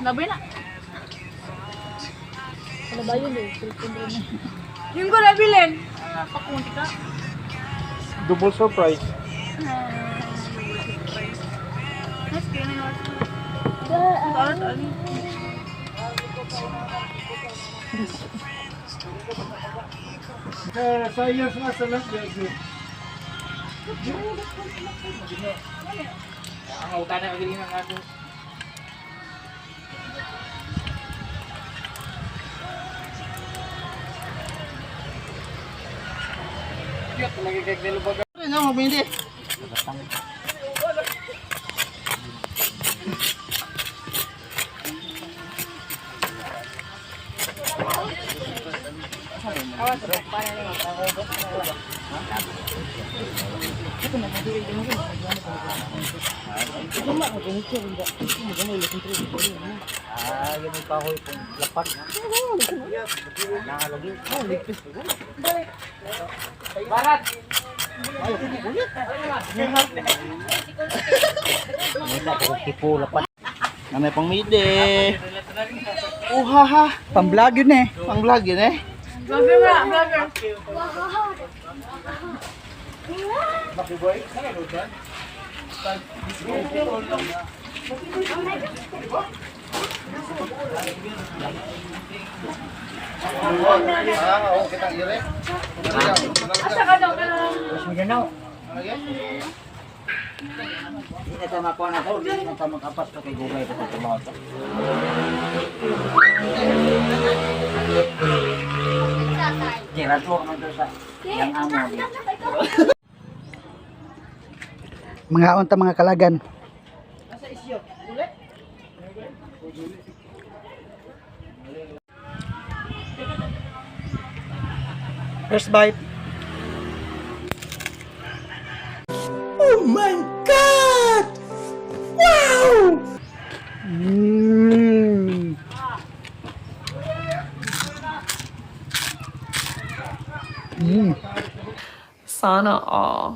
Labay na. Ano ba yun eh? Yung ko nabilin. Pakunti ka. Double surprise. Nice kaya na natin. Tarot ali. Sayang nga sa lang. Ang utana ang galing ng ato. Ano, hindi. Yan yung kahoy pong lapat. Nakalagay. Ligpis. Barat! Tipo lapat. Nanay pang mide. Haha. Pang-vlog yun eh. Pang-vlog yun eh. Vlogger nga, vlogger. Baboy. Oo, kitang ire. Asa ka daw ka lang? Hindi na tayo makuha na to. Hindi na tayo mag-apas to kay Gugay ko sa trabaho to. Kirat mo naman to sa yang amo. Mga unta mga kalagan. First bite. Oh my God! Wow! Mmm. Sana all.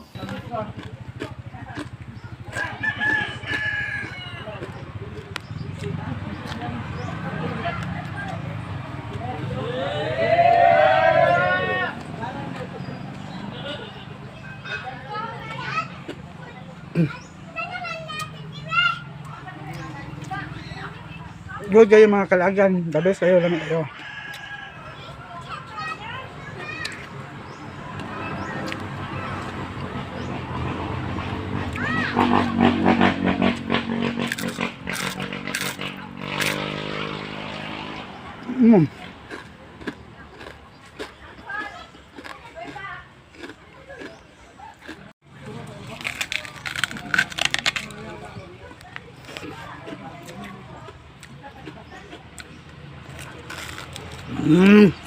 Good kayo mga kalagan. The best kayo lang kayo. Mm.